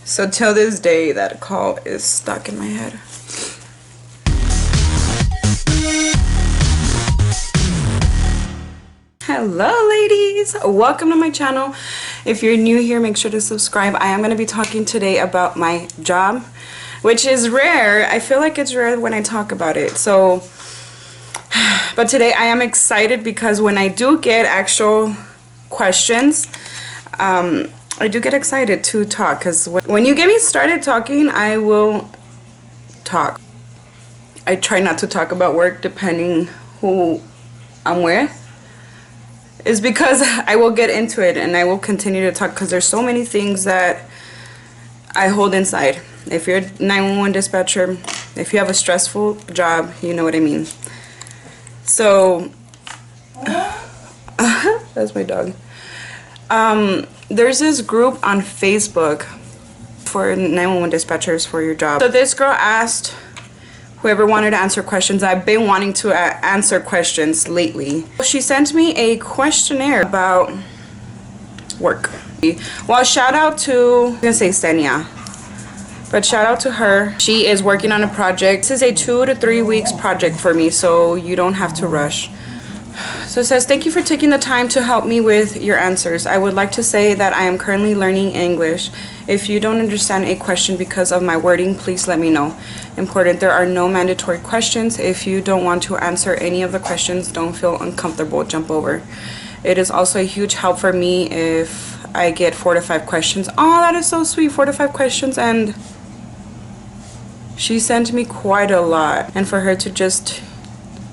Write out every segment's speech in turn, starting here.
So till this day, that call is stuck in my head. Hello ladies, welcome to my channel. If you're new here, make sure to subscribe. I am going to be talking today about my job, which is rare. I feel like it's rare when I talk about it. But today I am excited because when I do get actual questions, I do get excited to talk, because when you get me started talking, I will talk. I try not to talk about work depending who I'm with. Is because I will get into it and I will continue to talk, because there's so many things that I hold inside. If you're a 911 dispatcher, if you have a stressful job, you know what I mean. So that's my dog. There's this group on Facebook for 911 dispatchers for your job. So this girl asked whoever wanted to answer questions. I've been wanting to answer questions lately. She sent me a questionnaire about work. Well, shout out to, I'm gonna say Stenia, but shout out to her. She is working on a project. This is a 2 to 3 weeks project for me, so you don't have to rush. So it says, thank you for taking the time to help me with your answers. I would like to say that I am currently learning English. If you don't understand a question because of my wording, please let me know. Important, there are no mandatory questions. If you don't want to answer any of the questions, don't feel uncomfortable, jump over. It is also a huge help for me if I get 4 to 5 questions. Oh, that is so sweet, 4 to 5 questions. And she sent me quite a lot. And for her to just...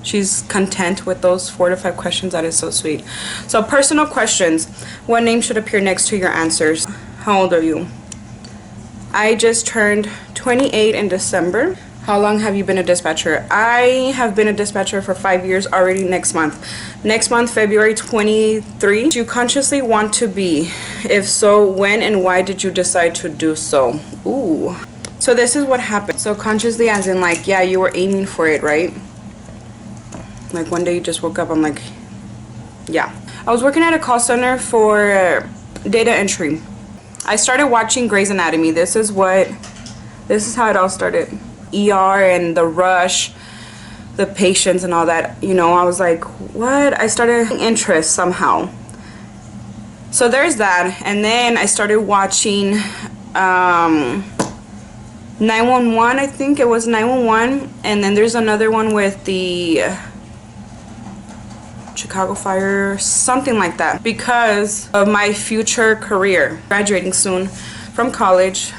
she's content with those 4 to 5 questions. That is so sweet. So personal questions. What name should appear next to your answers? How old are you? I just turned 28 in December. How long have you been a dispatcher? I have been a dispatcher for 5 years already next month. Next month, February 23. Do you consciously want to be? If so, when and why did you decide to do so? Ooh. So this is what happened. So consciously as in like, yeah, you were aiming for it, right? Like one day you just woke up, I'm like, yeah. I was working at a call center for data entry. I started watching Grey's Anatomy. This is how it all started. ER and the rush, the patients and all that. You know, I was like, what? I started interest somehow. So there's that. And then I started watching 911, I think it was 911. And then there's another one with the... Chicago Fire, something like that, because of my future career. Graduating soon from college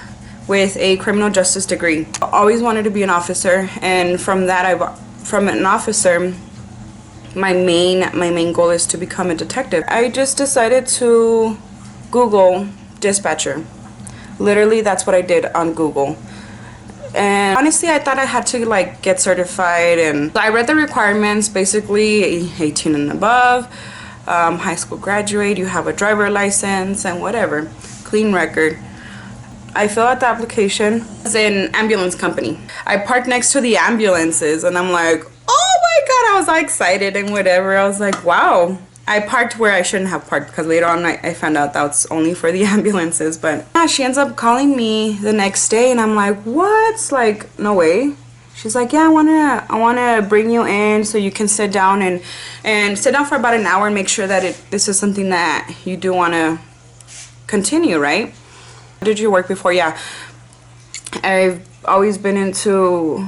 with a criminal justice degree. I always wanted to be an officer, and from that, from an officer, my main goal is to become a detective. I just decided to Google dispatcher. Literally, that's what I did on Google. And honestly, I thought I had to like get certified, and I read the requirements. Basically 18 and above, high school graduate, you have a driver license and whatever, clean record. I filled out the application. It's an ambulance company. I parked next to the ambulances and I'm like, oh my god, I was all excited and whatever. I was like, wow. I parked where I shouldn't have parked, because later on I found out that's only for the ambulances. But yeah, she ends up calling me the next day and I'm like, what? Like, no way. She's like, yeah, I wanna bring you in so you can sit down and sit down for about an hour and make sure that this is something that you do want to continue, right? Did you work before? Yeah, I've always been into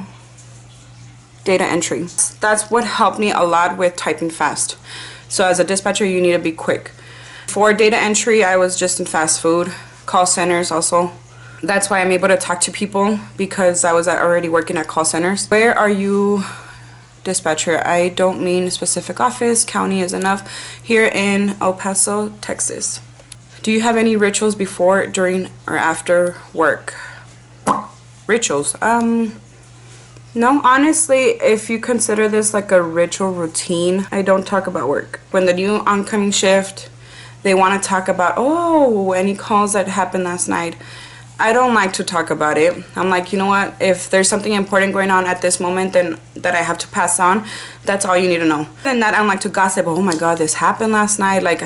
data entry. That's what helped me a lot with typing fast. So as a dispatcher, you need to be quick. For data entry, I was just in fast food, call centers also. That's why I'm able to talk to people, because I was already working at call centers. Where are you, dispatcher? I don't mean specific office, county is enough. Here in El Paso, Texas. Do you have any rituals before, during, or after work? Rituals? No, honestly, if you consider this like a ritual routine, I don't talk about work. When the new oncoming shift, they want to talk about, oh, any calls that happened last night. I don't like to talk about it. I'm like, you know what? If there's something important going on at this moment, then that I have to pass on, that's all you need to know. And that I don't like to gossip. Oh my God, this happened last night. Like,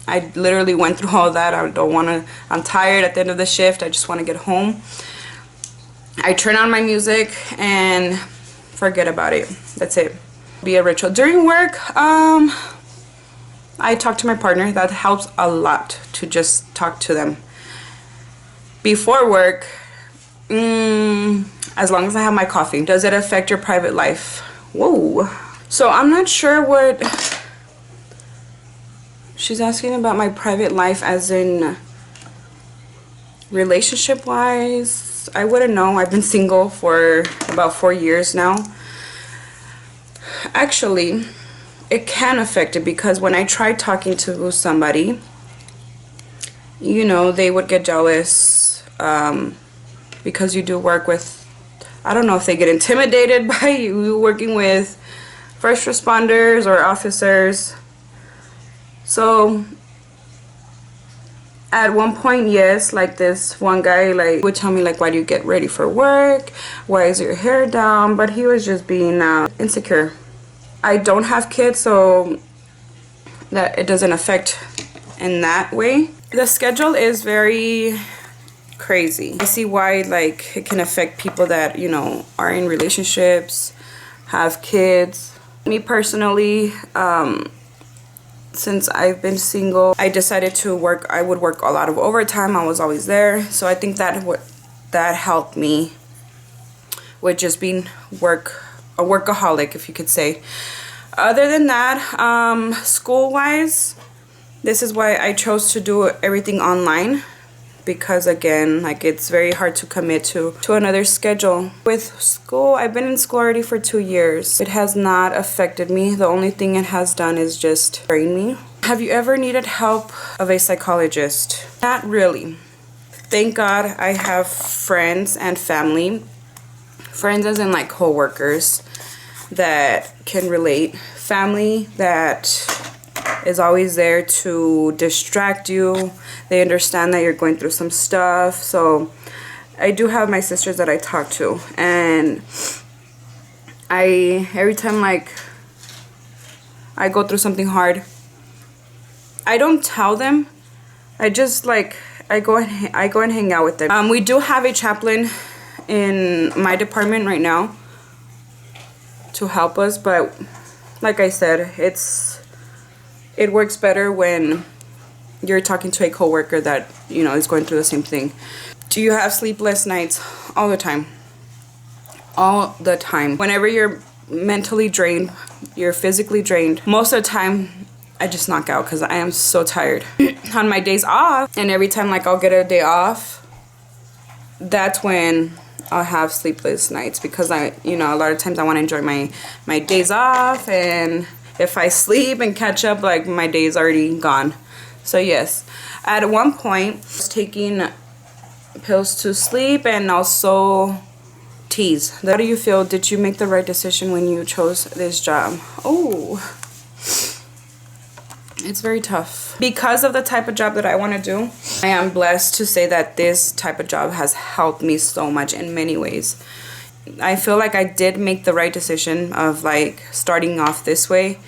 I literally went through all that. I'm tired at the end of the shift. I just want to get home. I turn on my music and forget about it. That's it. Be a ritual. During work, I talk to my partner. That helps a lot to just talk to them. Before work, as long as I have my coffee. Does it affect your private life? Whoa. So I'm not sure what she's asking about. My private life as in relationship wise. I wouldn't know. I've been single for about 4 years now. Actually, it can affect it because when I tried talking to somebody, you know, they would get jealous because you do work with, I don't know if they get intimidated by you working with first responders or officers. So at one point, yes, like this one guy like would tell me like, why do you get ready for work? Why is your hair down? But he was just being insecure. I don't have kids, so that it doesn't affect in that way. The schedule is very crazy. I see why like it can affect people that, you know, are in relationships, have kids. Me personally, since I've been single, I decided to work. I would work a lot of overtime. I was always there, so I think that helped me with just being a workaholic, if you could say. Other than that, school-wise, this is why I chose to do everything online, because again, like it's very hard to commit to another schedule. With school, I've been in school already for 2 years. It has not affected me. The only thing it has done is just train me. Have you ever needed help of a psychologist? Not really. Thank God I have friends and family. Friends as in like co-workers that can relate. Family that is always there to distract you. They understand that you're going through some stuff. So I do have my sisters that I talk to, and every time like I go through something hard, I don't tell them. I just like I go and hang out with them. We do have a chaplain in my department right now to help us, but like I said, it works better when you're talking to a coworker that, you know, is going through the same thing. Do you have sleepless nights? All the time. All the time. Whenever you're mentally drained, you're physically drained, most of the time I just knock out because I am so tired. On my days off, and every time like I'll get a day off, that's when I'll have sleepless nights, because you know, a lot of times I want to enjoy my days off, and if I sleep and catch up, like my day's already gone. So yes, at one point I was taking pills to sleep and also teas. How do you feel? Did you make the right decision when you chose this job? Oh, it's very tough. Because of the type of job that I want to do, I am blessed to say that this type of job has helped me so much in many ways. I feel like I did make the right decision of like starting off this way.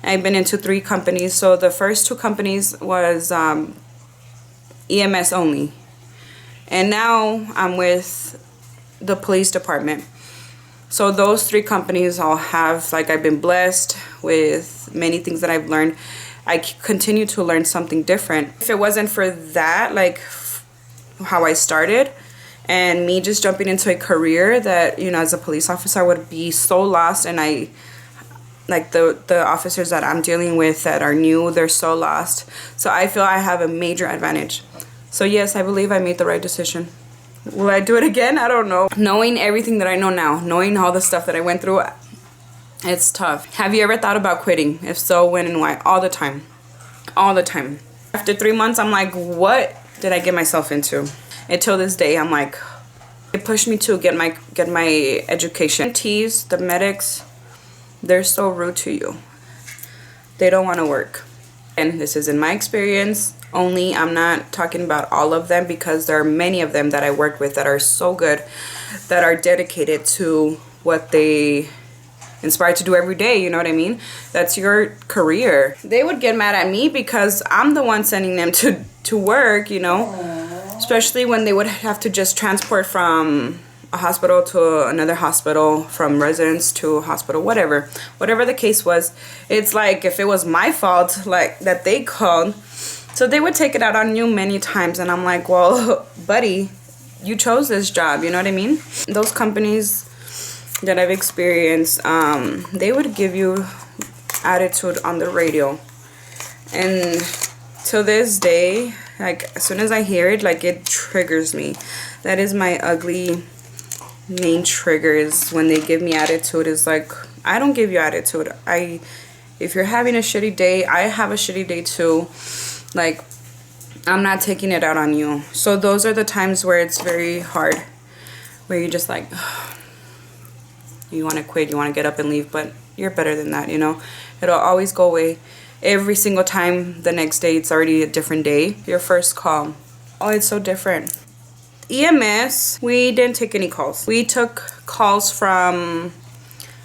I've been into 3 companies. So the first 2 companies was EMS only. And now I'm with the police department. So those 3 companies all have, like, I've been blessed with many things that I've learned. I continue to learn something different. If it wasn't for that, like how I started, and me just jumping into a career that, you know, as a police officer, I would be so lost. And like the officers that I'm dealing with that are new, they're so lost. So I feel I have a major advantage. So yes, I believe I made the right decision. Will I do it again? I don't know. Knowing everything that I know now, knowing all the stuff that I went through, it's tough. Have you ever thought about quitting? If so, when and why? All the time. All the time. After 3 months, I'm like, what did I get myself into? Until this day, I'm like, it pushed me to get my education. Ts, the medics, they're so rude to you. They don't want to work. And this is in my experience only. I'm not talking about all of them, because there are many of them that I work with that are so good, that are dedicated to what they inspired to do every day, you know what I mean? That's your career. They would get mad at me because I'm the one sending them to work, you know? Especially when they would have to just transport from a hospital to another hospital, from residence to a hospital, whatever the case was. It's like if it was my fault, like, that they called, so they would take it out on you many times. And I'm like, well, buddy, you chose this job, you know what I mean? Those companies that I've experienced, they would give you attitude on the radio. And to this day, like, as soon as I hear it, like, it triggers me. That is my ugly main trigger, is when they give me attitude. Is like, I don't give you attitude. If you're having a shitty day, I have a shitty day too. Like, I'm not taking it out on you. So those are the times where it's very hard, where you're just like, you want to quit, you want to get up and leave, but you're better than that, you know? It'll always go away. Every single time, the next day, it's already a different day. Your first call, oh, it's so different. EMS, we didn't take any calls. We took calls from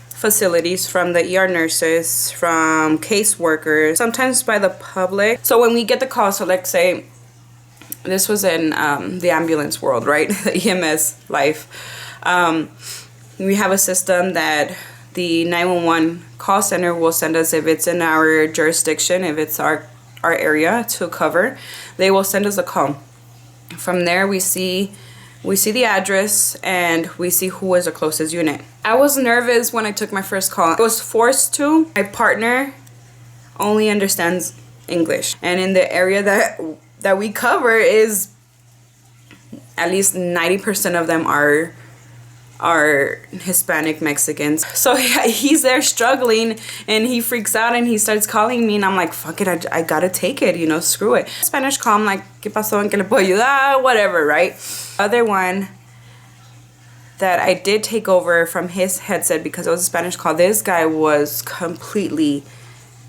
facilities, from the ER nurses, from caseworkers, sometimes by the public. So when we get the call, so let's say this was in the ambulance world, right? The EMS life. We have a system that the 911 call center will send us, if it's in our jurisdiction, if it's our area to cover, they will send us a call. From there, we see the address and we see who is the closest unit. I was nervous when I took my first call. I was forced to. My partner only understands English, and in the area that we cover is at least 90% of them are Hispanic Mexicans. So he's there struggling, and he freaks out and he starts calling me, and I'm like, fuck it, I gotta take it, you know, screw it. Spanish call, I'm like, ¿Qué pasó? ¿En qué le puedo ayudar? Whatever, right? Other one that I did take over from his headset because it was a Spanish call, this guy was completely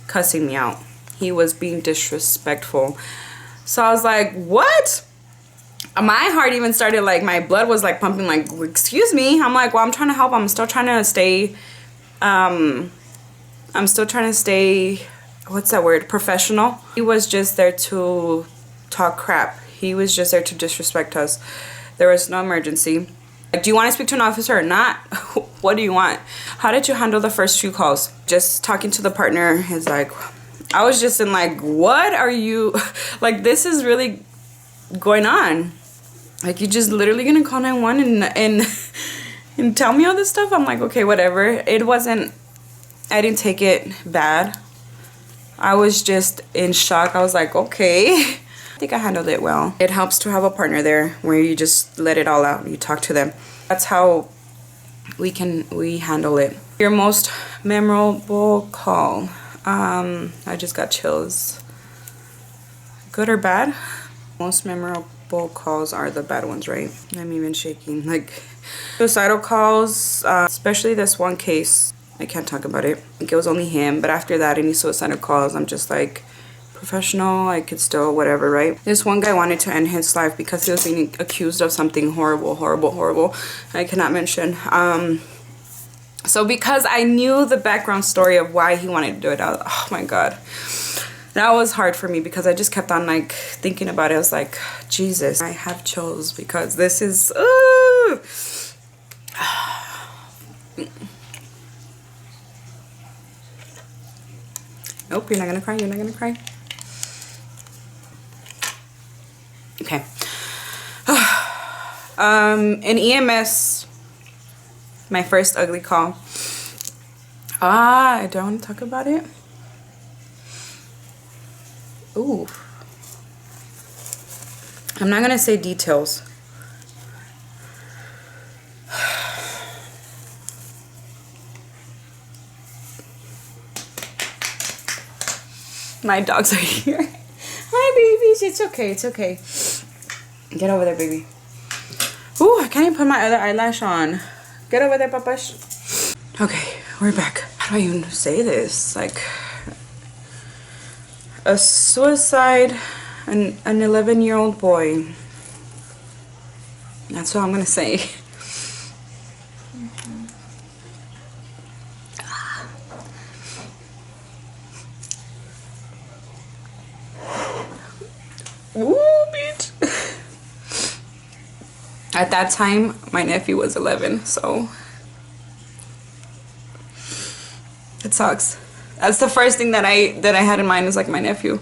cussing me out. He was being disrespectful. So I was like, what? My heart even started, like, my blood was like pumping, like, excuse me. I'm like, well, I'm trying to help. I'm still trying to stay, what's that word? Professional. He was just there to talk crap. He was just there to disrespect us. There was no emergency. Like, do you want to speak to an officer or not? What do you want? How did you handle the first few calls? Just talking to the partner is like, I was just in like, what are you, like, this is really going on. Like, you just literally gonna call 911 and tell me all this stuff? I'm like, okay, whatever. It wasn't, I didn't take it bad. I was just in shock. I was like, okay. I think I handled it well. It helps to have a partner there where you just let it all out. You talk to them. That's how we handle it. Your most memorable call. I just got chills. Good or bad? Most memorable calls are the bad ones, right? I'm even shaking. Like, suicidal calls, especially this one case. I can't talk about it. I think it was only him, but after that, any suicidal calls, I'm just like, professional, I could still whatever, right? This one guy wanted to end his life because he was being accused of something horrible. I cannot mention. So because I knew the background story of why he wanted to do it, oh my God. That was hard for me because I just kept on like thinking about it. I was like, Jesus, I have chills because this is, Nope, you're not gonna cry, you're not gonna cry. Okay. In EMS, my first ugly call. I don't want to talk about it. Ooh. I'm not gonna say details. My dogs are here. Hi, babies. It's okay. It's okay. Get over there, baby. Ooh, I can't even put my other eyelash on. Get over there, papash. Okay, we're back. How do I even say this? Like, a suicide, an 11-year-old boy. That's what I'm gonna say. At that time, my nephew was 11, so it sucks. That's the first thing that I had in mind, is like my nephew.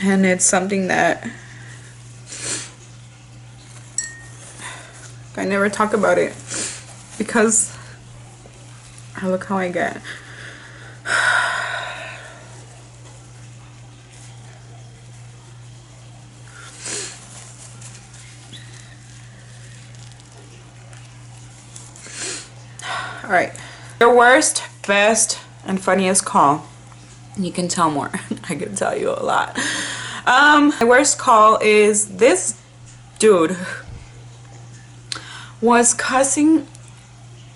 And it's something that I never talk about it, because look how I get. Alright, your worst, best, and funniest call. You can tell more. I can tell you a lot. My worst call is this dude was cussing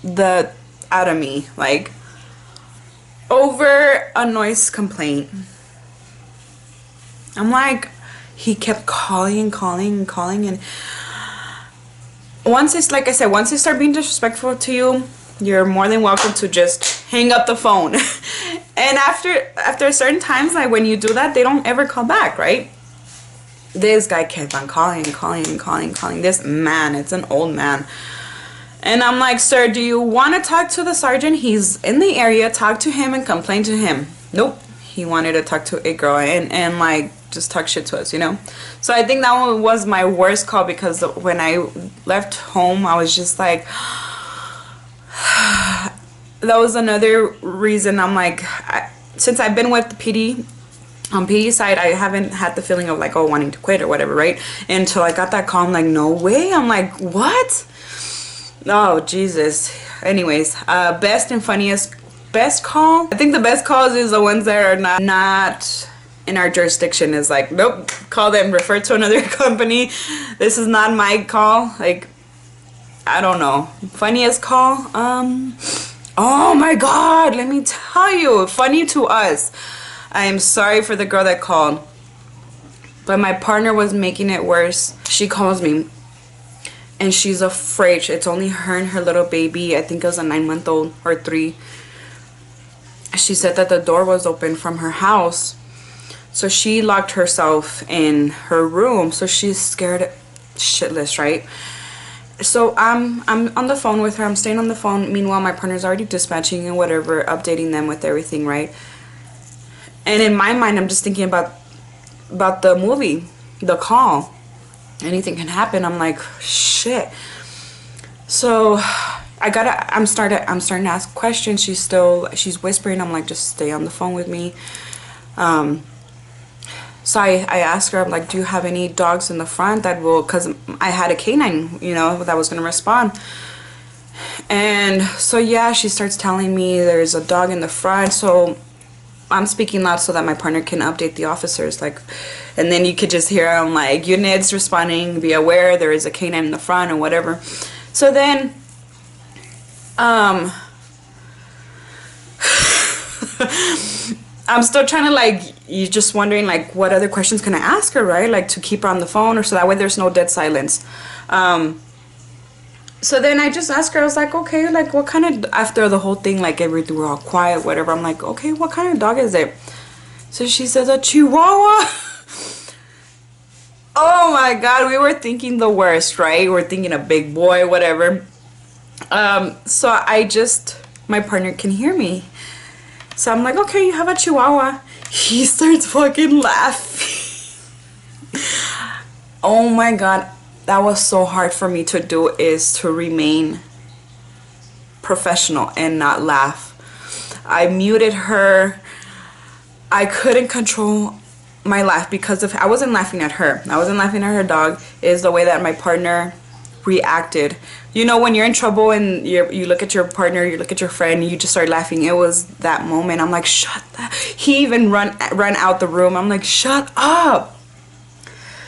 the out of me, like, over a noise complaint. I'm like, he kept calling and calling, and once it's, like I said, once they start being disrespectful to you, you're more than welcome to just hang up the phone. And after certain times, like when you do that, they don't ever call back, right? This guy kept on calling. This man, it's an old man. And I'm like, sir, do you want to talk to the sergeant? He's in the area. Talk to him and complain to him. Nope. He wanted to talk to a girl and like just talk shit to us, you know? So I think that one was my worst call, because when I left home, I was just like, that was another reason I'm like, since I've been with the PD, on PD side, I haven't had the feeling of like, oh, wanting to quit or whatever, right? Until I got that call, I'm like, no way. I'm like, what? Oh, Jesus. Anyways, best and funniest, best call. I think the best calls is the ones that are not in our jurisdiction. Is like, nope, call them, refer to another company. This is not my call. Like, I don't know. Funniest call? Oh my God, let me tell you. Funny to us. I am sorry for the girl that called, but my partner was making it worse. She calls me, and she's afraid. It's only her and her little baby. I think it was a 9-month-old or 3. She said that the door was open from her house, so she locked herself in her room. So she's scared shitless, right? So I'm on the phone with her. I'm staying on the phone. Meanwhile, my partner's already dispatching and whatever, updating them with everything, right? And in my mind, I'm just thinking about the movie, The Call. Anything can happen. I'm like, shit. So I'm starting to ask questions. She's whispering. I'm like, just stay on the phone with me. So I asked her, I'm like, do you have any dogs in the front that will, because I had a canine, you know, that was going to respond. And so, yeah, she starts telling me there's a dog in the front. So I'm speaking loud so that my partner can update the officers. Like, and then you could just hear, I'm like, units responding, be aware there is a canine in the front or whatever. So then, I'm still trying to, like, you're just wondering, like, what other questions can I ask her, right? Like, to keep her on the phone, or so that way there's no dead silence. So then I just asked her, I was like, okay, like, what kind of, after the whole thing, like, everything, we're all quiet, whatever. I'm like, okay, what kind of dog is it? So she says, a Chihuahua. Oh my God, we were thinking the worst, right? We're thinking a big boy, whatever. So my partner can hear me. So I'm like, okay, you have a Chihuahua. He starts fucking laughing. Oh my God, that was so hard for me to do, is to remain professional and not laugh. I muted her. I couldn't control my laugh because I wasn't laughing at her. I wasn't laughing at her dog. Is the way that my partner reacted. You know, when you're in trouble and you look at your partner, you look at your friend, you just start laughing. It was that moment. I'm like, shut that. He even run out the room. I'm like, shut up.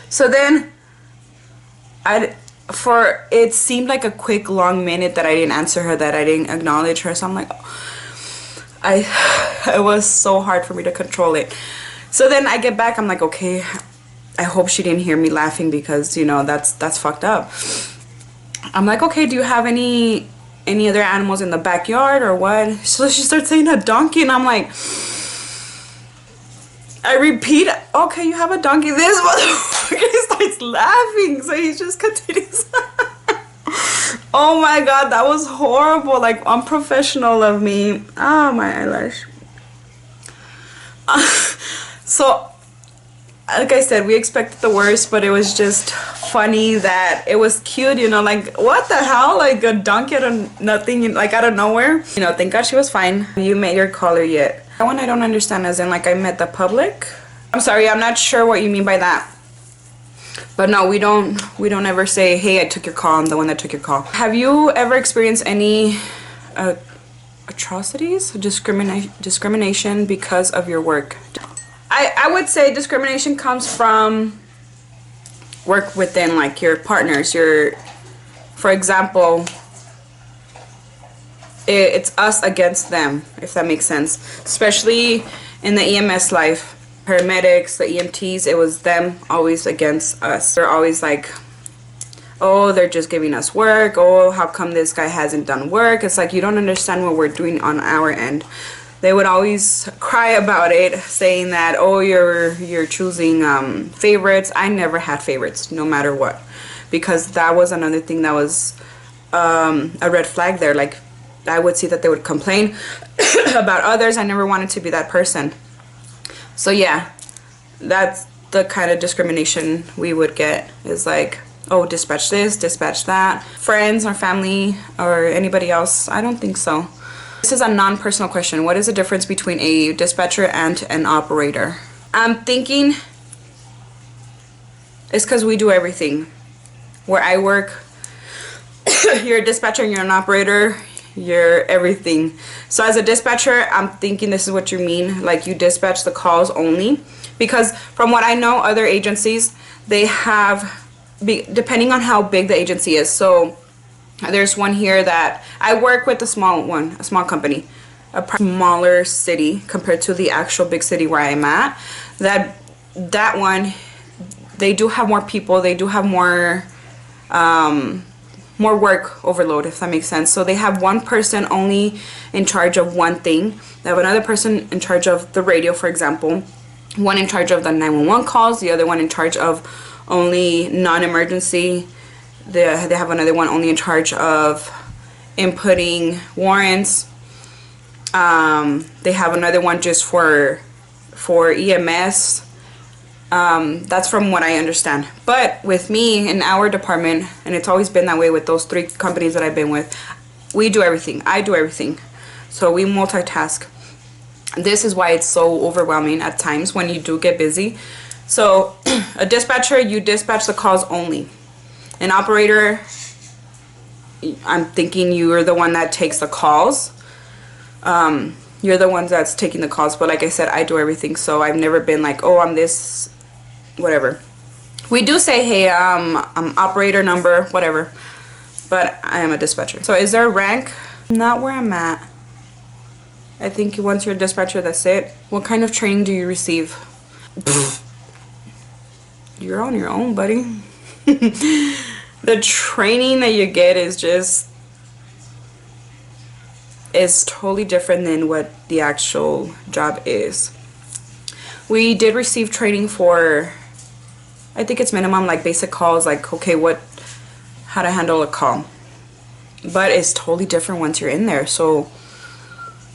So then it seemed like a quick long minute that I didn't answer her, that I didn't acknowledge her. So I'm like, it was so hard for me to control it. So then I get back, I'm like, okay, I hope she didn't hear me laughing, because, you know, that's fucked up. I'm like, okay, do you have any other animals in the backyard or what? So she starts saying a donkey, and I'm like, I repeat, okay, you have a donkey. This motherfucker starts laughing, so he just continues. Oh my god, that was horrible, like unprofessional of me. Ah, my eyelash. So, like I said, we expected the worst, but it was just funny that it was cute, you know, like, what the hell? Like a donkey out of nothing, like out of nowhere. You know, thank God she was fine. You met your caller yet? That one I don't understand, as in like I met the public. I'm sorry, I'm not sure what you mean by that. But no, we don't ever say, hey, I took your call, I'm the one that took your call. Have you ever experienced any atrocities, discrimination because of your work? I would say discrimination comes from work within, like your partners. For example, it's us against them, if that makes sense. Especially in the EMS life, paramedics, the EMTs, it was them always against us. They're always like, oh, they're just giving us work. Oh, how come this guy hasn't done work? It's like, you don't understand what we're doing on our end. They would always cry about it, saying that, oh, you're choosing favorites. I never had favorites, no matter what, because that was another thing that was a red flag there. Like, I would see that they would complain about others. I never wanted to be that person. So yeah, that's the kind of discrimination we would get, is like, oh, dispatch this, dispatch that. Friends or family or anybody else, I don't think so. This is a non-personal question. What is the difference between a dispatcher and an operator? I'm thinking it's because we do everything. Where I work, you're a dispatcher and you're an operator, you're everything. So as a dispatcher, I'm thinking this is what you mean, like you dispatch the calls only. Because from what I know, other agencies, they have, depending on how big the agency is. So there's one here that I work with, a small company, a smaller city compared to the actual big city where I'm at. That one, they do have more people, they do have more work overload, if that makes sense. So they have one person only in charge of one thing. They have another person in charge of the radio, for example, one in charge of the 911 calls, the other one in charge of only non-emergency. They have another one only in charge of inputting warrants. They have another one just for EMS. That's from what I understand. But with me in our department, and it's always been that way with those 3 companies that I've been with, we do everything. I do everything. So we multitask. This is why it's so overwhelming at times when you do get busy. So a dispatcher, you dispatch the calls only. An operator, I'm thinking you are the one that takes the calls. You're the ones that's taking the calls. But like I said, I do everything. So I've never been like, oh, I'm this, whatever. We do say, hey, I'm operator number, whatever. But I am a dispatcher. So is there a rank? Not where I'm at. I think once you're a dispatcher, that's it. What kind of training do you receive? You're on your own, buddy. The training that you get is totally different than what the actual job is. We did receive training for, I think it's minimum, like basic calls, like, okay, how to handle a call. But it's totally different once you're in there. So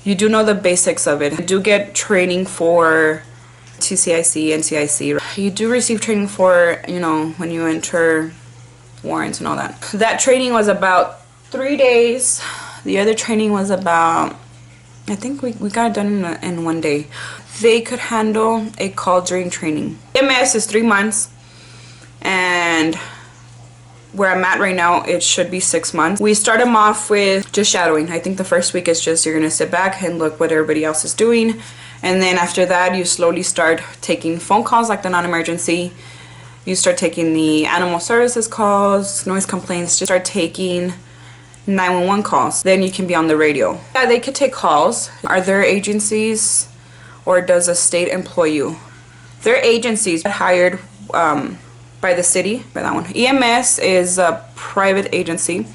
you do know the basics of it. You do get training for TCIC, NCIC. You do receive training for, you know, when you enter warrants and all that. That training was about 3 days. The other training was about, I think we got it done in 1 day. They could handle a call during training. EMS is 3 months, and where I'm at right now, it should be 6 months. We start them off with just shadowing. I think the first week is just you're gonna sit back and look what everybody else is doing, and then after that you slowly start taking phone calls like the non-emergency. You start taking the animal services calls, noise complaints, just start taking 911 calls. Then you can be on the radio. Yeah, they could take calls. Are there agencies, or does a state employ you? There are agencies hired by the city, by that one. EMS is a private agency.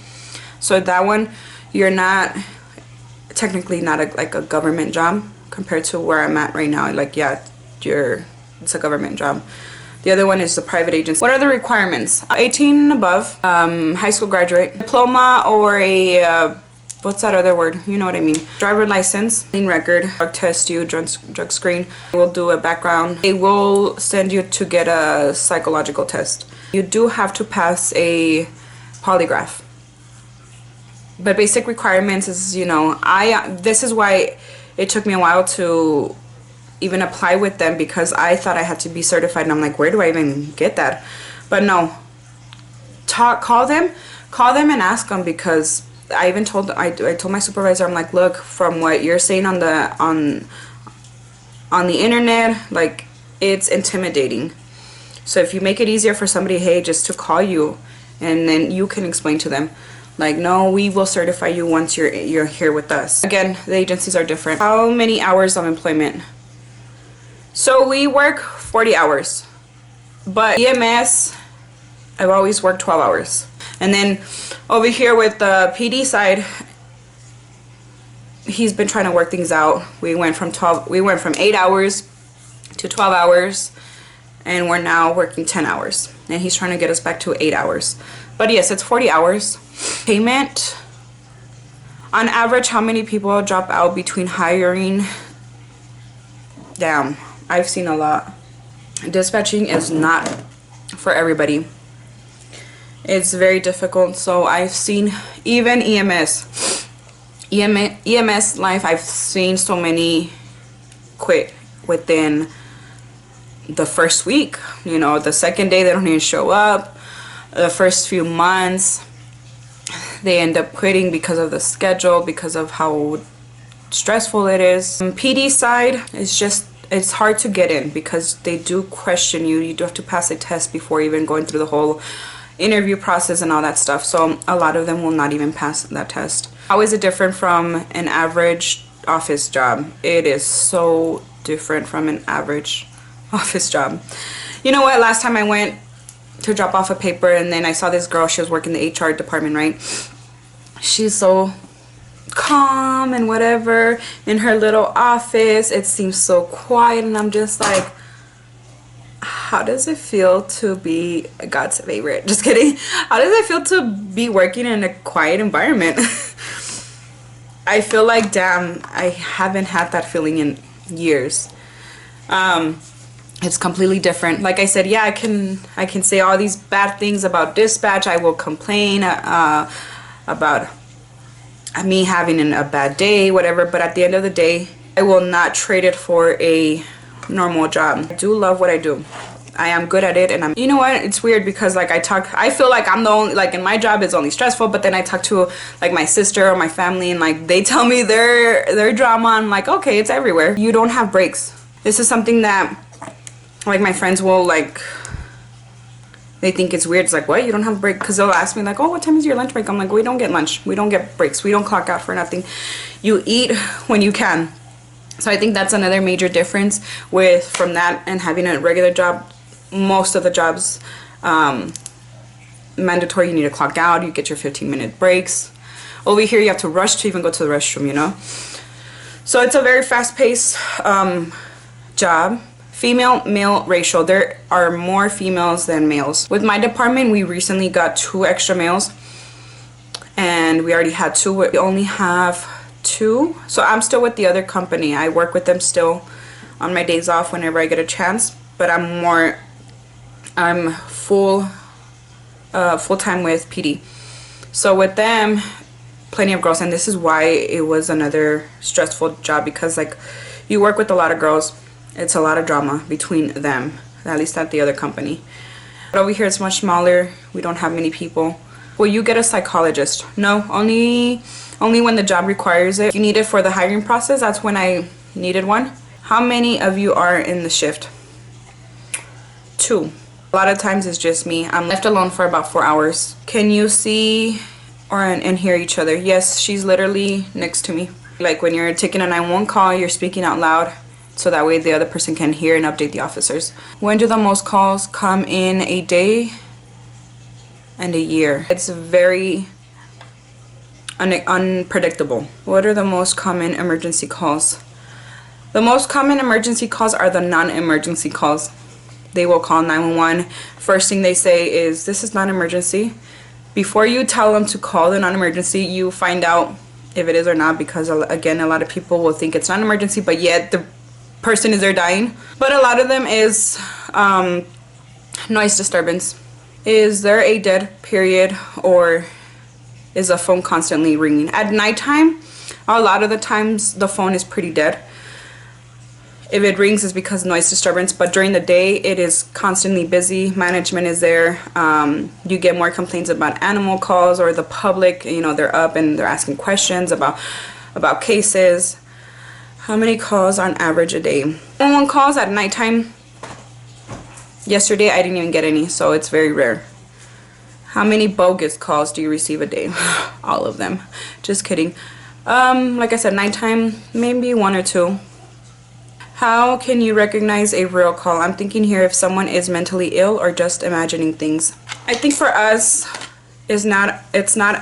So that one, you're not, technically not like a government job compared to where I'm at right now. Like, yeah, it's a government job. The other one is the private agency. What are the requirements? 18 and above, high school graduate, diploma, or a what's that other word? You know what I mean. Driver license, clean record, drug test you, drug screen. We'll do a background. They will send you to get a psychological test. You do have to pass a polygraph. But basic requirements is, you know, this is why it took me a while to even apply with them, because I thought I had to be certified, and I'm like, where do I even get that? But no, call them and ask them, because I even told my supervisor, I'm like, look, from what you're saying on the internet, like, it's intimidating. So if you make it easier for somebody, hey, just to call you, and then you can explain to them, like, no, we will certify you once you're here with us. Again, the agencies are different. How many hours of employment? So we work 40 hours, but EMS, I've always worked 12 hours. And then over here with the PD side, he's been trying to work things out. We went from 8 hours to 12 hours, and we're now working 10 hours. And he's trying to get us back to 8 hours. But yes, it's 40 hours. Payment, on average, how many people drop out between hiring? Damn, I've seen a lot. Dispatching is not for everybody. It's very difficult. So I've seen even EMS life, I've seen so many quit within the first week. You know, the second day they don't even show up. The first few months they end up quitting because of the schedule, because of how stressful it is. PD side is just, it's hard to get in because they do question you. You do have to pass a test before even going through the whole interview process and all that stuff. So a lot of them will not even pass that test. How is it different from an average office job? It is so different from an average office job. You know what? Last time I went to drop off a paper, and then I saw this girl. She was working the HR department, right? She's so calm and whatever in her little office. It seems so quiet, and I'm just like, how does it feel to be God's favorite? Just kidding. How does it feel to be working in a quiet environment? I feel like, damn, I haven't had that feeling in years. It's completely different. Like I said, yeah, I can say all these bad things about dispatch. I will complain about me having a bad day, whatever, but at the end of the day, I will not trade it for a normal job. I do love what I do. I am good at it, and you know what, it's weird because like I feel like I'm the only, like, in my job it's only stressful, but then I talk to like my sister or my family, and like they tell me their drama. I'm like, okay, it's everywhere. You don't have breaks. This is something that, like, my friends will, like, they think it's weird. It's like, what, you don't have a break? Because they'll ask me like, oh, what time is your lunch break? I'm like, we don't get lunch, we don't get breaks, we don't clock out for nothing. You eat when you can. So I think that's another major difference from that and having a regular job. Most of the jobs, mandatory, you need to clock out, you get your 15-minute breaks. Over here you have to rush to even go to the restroom, you know. So it's a very fast-paced job. Female male ratio, there are more females than males. With my department, we recently got 2 extra males, and we already had 2. We only have 2, so I'm still with the other company. I work with them still on my days off whenever I get a chance, but I'm full-time with PD. So with them, plenty of girls, and this is why it was another stressful job, because like you work with a lot of girls. It's a lot of drama between them, at least at the other company. But over here it's much smaller. We don't have many people. Will you get a psychologist? No, only when the job requires it. If you need it for the hiring process, that's when I needed one. How many of you are in the shift? 2. A lot of times it's just me. I'm left alone for about 4 hours. Can you see and hear each other? Yes, she's literally next to me. Like when you're taking a 911 call, you're speaking out loud, so that way the other person can hear and update the officers. When do the most calls come in a day and a year? It's very unpredictable. What are the most common emergency calls? The most common emergency calls are the non-emergency calls. They will call 911. First thing they say is, this is not emergency. Before you tell them to call the non-emergency, you find out if it is or not, because again, a lot of people will think it's not an emergency, but yet the person is there dying. But a lot of them is noise disturbance. Is there a dead period, or is the phone constantly ringing? At nighttime, a lot of the times the phone is pretty dead. If it rings, it's because noise disturbance, but during the day it is constantly busy. Management is there. You get more complaints about animal calls, or the public, you know, they're up and they're asking questions about cases. How many calls on average a day? 911 calls at nighttime. Yesterday I didn't even get any, so it's very rare. How many bogus calls do you receive a day? All of them. Just kidding. Like I said, nighttime, maybe 1 or 2. How can you recognize a real call? I'm thinking here if someone is mentally ill or just imagining things. I think for us, it's not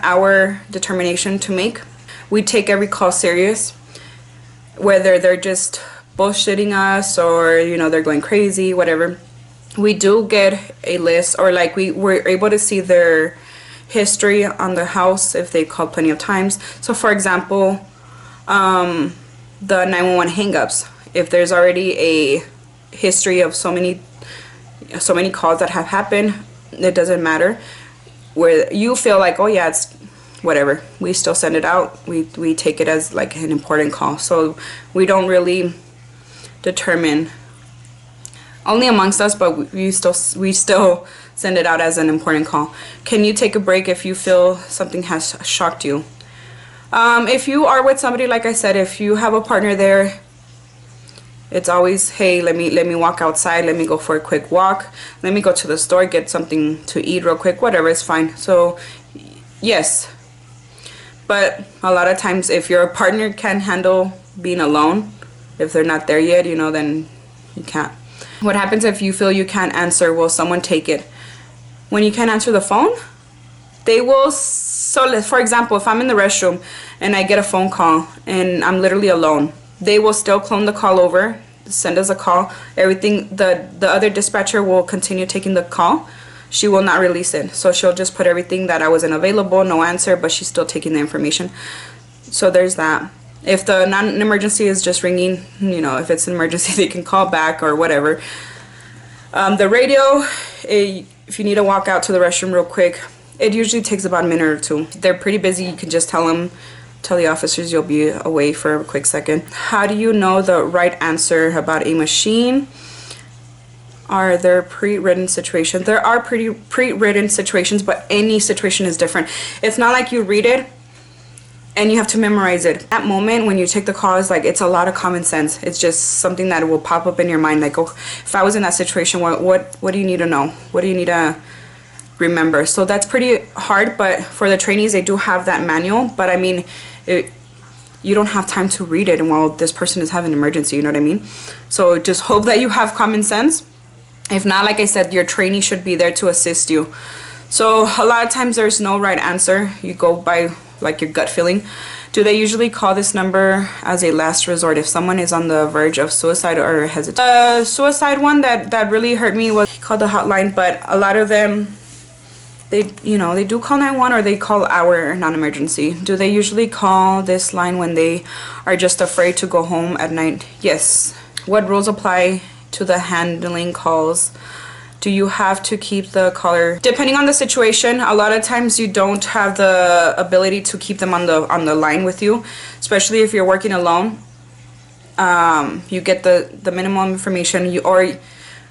our determination to make. We take every call serious, whether they're just bullshitting us or, you know, they're going crazy, whatever. We do get a list, or like we're able to see their history on the house if they called plenty of times. So for example, the 911 hangups. If there's already a history of so many calls that have happened, it doesn't matter. Where you feel like, oh yeah, it's whatever, we still send it out. We take it as like an important call. So we don't really determine, only amongst us, but we still send it out as an important call. Can you take a break if you feel something has shocked you? If you are with somebody, like I said, if you have a partner there, it's always, hey, let me walk outside, let me go for a quick walk, let me go to the store, get something to eat real quick, whatever, it's fine. So yes, but a lot of times if your partner can't handle being alone, if they're not there yet, you know, then you can't. What happens if you feel you can't answer? Will someone take it? When you can't answer the phone, they will. So for example, if I'm in the restroom and I get a phone call and I'm literally alone, they will still clone the call over, send us a call, everything. The other dispatcher will continue taking the call. She will not release it. So she'll just put everything that I wasn't available, no answer, but she's still taking the information. So there's that. If the non-emergency is just ringing, you know, if it's an emergency, they can call back or whatever. The radio, if you need to walk out to the restroom real quick, it usually takes about a minute or 2. They're pretty busy. You can just tell the officers you'll be away for a quick second. How do you know the right answer about a machine? Are there pre-written situations? There are pre-written situations, but any situation is different. It's not like you read it and you have to memorize it. That moment when you take the call, is like, it's a lot of common sense. It's just something that will pop up in your mind, like, oh, if I was in that situation, what do you need to know? What do you need to remember? So that's pretty hard, but for the trainees, they do have that manual. But I mean, you don't have time to read it while this person is having an emergency, you know what I mean? So just hope that you have common sense. If not, like I said, your trainee should be there to assist you. So a lot of times there's no right answer. You go by like your gut feeling. Do they usually call this number as a last resort if someone is on the verge of suicide or hesitation? The suicide one that really hurt me was called the hotline, but a lot of them, they do call 911 or they call our non-emergency. Do they usually call this line when they are just afraid to go home at night? Yes. What rules apply to the handling calls? Do you have to keep the caller? Depending on the situation, a lot of times you don't have the ability to keep them on the line with you, especially if you're working alone. You get the minimum information, or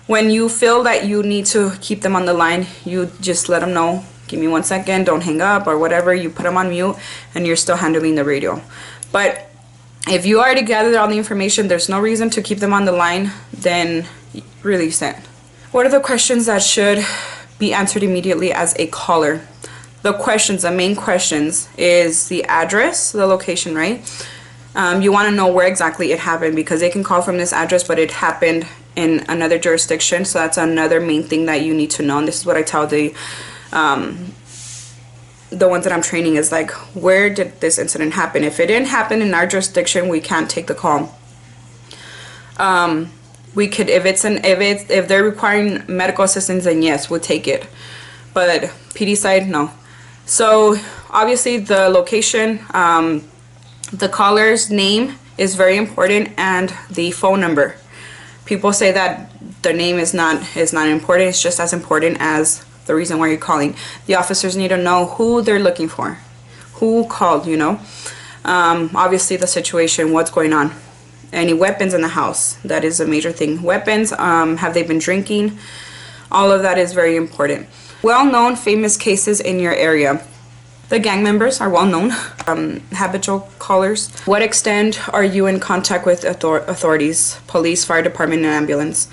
when you feel that you need to keep them on the line, you just let them know, give me 1 second, don't hang up or whatever. You put them on mute and you're still handling the radio. But if you already gathered all the information, there's no reason to keep them on the line, then release it. What are the questions that should be answered immediately as a caller? The main questions is the address, the location, right? You want to know where exactly it happened, because they can call from this address, but it happened in another jurisdiction. So that's another main thing that you need to know. And this is what I tell the ones that I'm training, is like, where did this incident happen? If it didn't happen in our jurisdiction, we can't take the call. We could, if they're requiring medical assistance, then yes, we'll take it. But PD side, no. So obviously the location, the caller's name is very important, and the phone number. People say that the name is not important. It's just as important as the reason why you're calling. The officers need to know who they're looking for, who called, you know. Obviously the situation, what's going on. Any weapons in the house, that is a major thing. Weapons, have they been drinking? All of that is very important. Well-known famous cases in your area. The gang members are well known. Habitual callers. What extent are you in contact with authorities, police, fire department, and ambulance?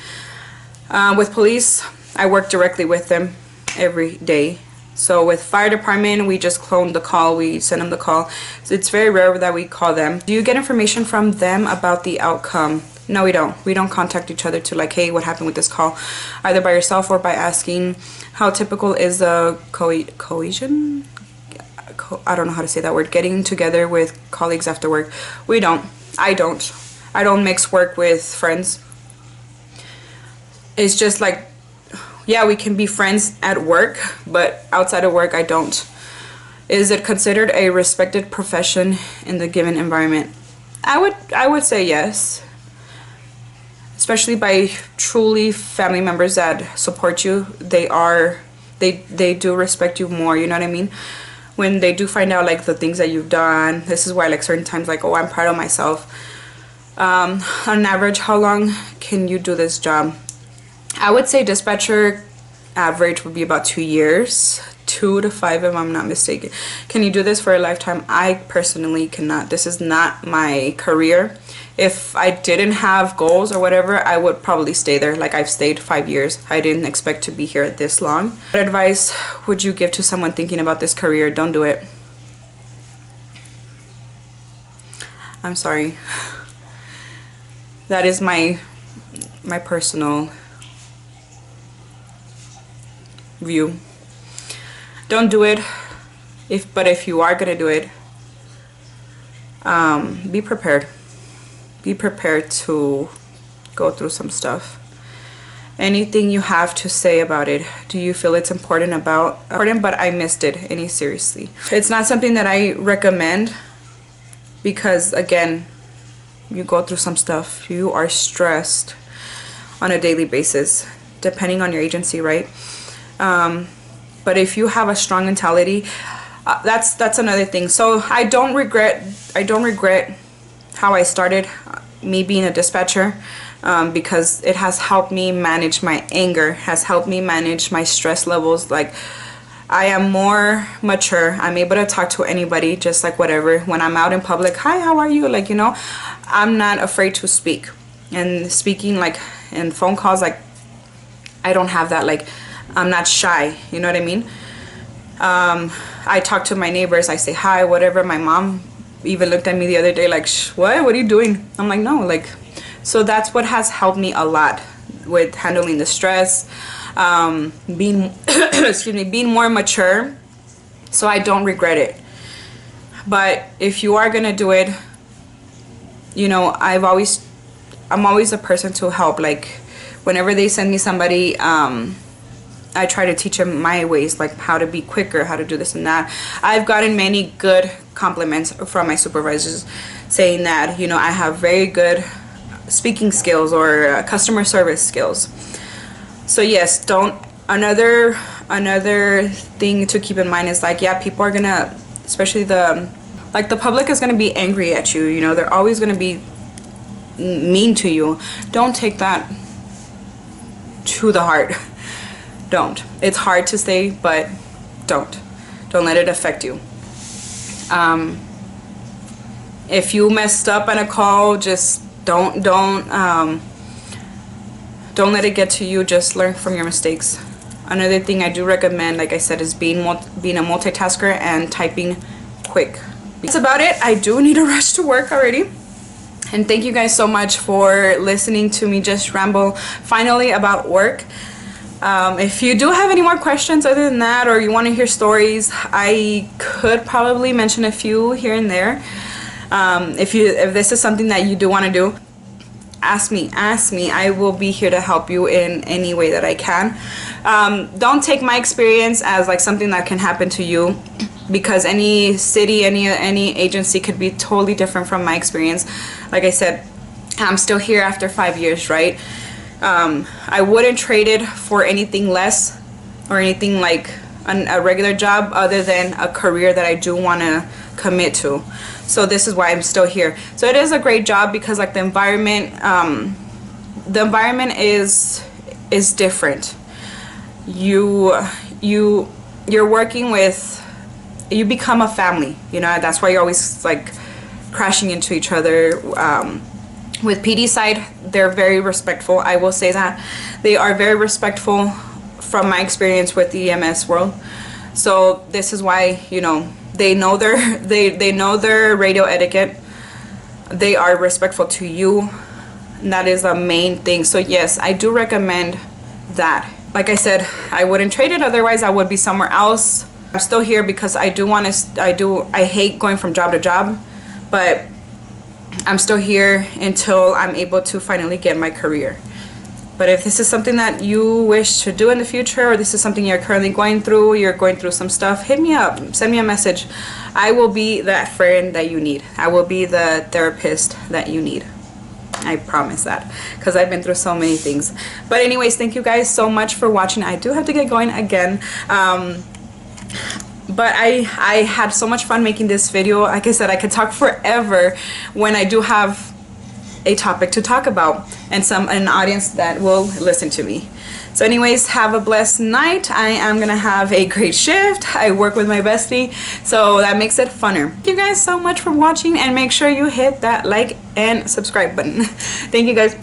With police, I work directly with them every day. So with fire department, we just clone the call, we send them the call. So it's very rare that we call them. Do you get information from them about the outcome? No, we don't. We don't contact each other to like, hey, what happened with this call? Either by yourself or by asking. How typical is the cohesion? I don't know how to say that word. Getting together with colleagues after work. We don't. I don't mix work with friends. It's just like, yeah, we can be friends at work, but outside of work, I don't. Is it considered a respected profession in the given environment? I would say yes. Especially by truly family members that support you. They do respect you more, you know what I mean? When they do find out like the things that you've done. This is why like certain times like, oh, I'm proud of myself. On average, how long can you do this job? I would say dispatcher average would be about 2 years, 2 to 5 if I'm not mistaken. Can you do this for a lifetime? I personally cannot. This is not my career. If I didn't have goals or whatever, I would probably stay there. Like I've stayed 5 years. I didn't expect to be here this long. What advice would you give to someone thinking about this career? Don't do it. I'm sorry. That is my personal view. Don't do it. But if you are gonna do it, be prepared. Be prepared to go through some stuff. Anything you have to say about it? Do you feel it's important, but I missed it? Any seriously? It's not something that I recommend because again, you go through some stuff. You are stressed on a daily basis, depending on your agency, right? But if you have a strong mentality, that's another thing. So I don't regret how I started, me being a dispatcher, because it has helped me manage my anger, has helped me manage my stress levels. Like I am more mature. I'm able to talk to anybody, just like whatever. When I'm out in public, hi, how are you? Like, you know, I'm not afraid to speak. And speaking like in phone calls, like I don't have that, like I'm not shy, you know what I mean? I talk to my neighbors, I say hi, whatever. My mom even looked at me the other day like, what are you doing? I'm like, no, like, so that's what has helped me a lot with handling the stress, being being more mature, so I don't regret it. But if you are gonna do it, you know, I'm always a person to help. Like whenever they send me somebody, I try to teach them my ways, like how to be quicker, how to do this and that. I've gotten many good compliments from my supervisors saying that, you know, I have very good speaking skills or customer service skills. So yes, another thing to keep in mind is like, yeah, people are gonna, especially the public is gonna be angry at you, you know, they're always gonna be mean to you. Don't take that to the heart. Don't. It's hard to say, but don't let it affect you. If you messed up on a call, just don't let it get to you. Just learn from your mistakes. Another thing I do recommend, like I said, is being a multitasker and typing quick. That's about it. I do need to rush to work already. And thank you guys so much for listening to me just ramble finally about work. If you do have any more questions other than that, or you want to hear stories, I could probably mention a few here and there. If this is something that you do want to do, ask me. I will be here to help you in any way that I can. Don't take my experience as like something that can happen to you, because any city, any agency could be totally different from my experience. Like I said, I'm still here after 5 years, right? I wouldn't trade it for anything less or anything like a regular job, other than a career that I do want to commit to. So this is why I'm still here. So it is a great job because like the environment is different. You're working with, you become a family, you know. That's why you're always like crashing into each other. With PD side, they're very respectful. I will say that they are very respectful from my experience with the EMS world. So this is why, you know, they know their they know their radio etiquette. They are respectful to you, and that is the main thing. So yes, I do recommend that. Like I said, I wouldn't trade it, otherwise I would be somewhere else. I'm still here because I hate going from job to job, but I'm still here until I'm able to finally get my career. But if this is something that you wish to do in the future, or this is something you're currently going through, some stuff, hit me up, send me a message. I will be that friend that you need. I will be the therapist that you need. I promise that, because I've been through so many things. But anyways, thank you guys so much for watching. I do have to get going again. But I had so much fun making this video. Like I said, I could talk forever when I do have a topic to talk about and an audience that will listen to me. So anyways, have a blessed night. I am gonna have a great shift. I work with my bestie, so that makes it funner. Thank you guys so much for watching, and make sure you hit that like and subscribe button. Thank you guys.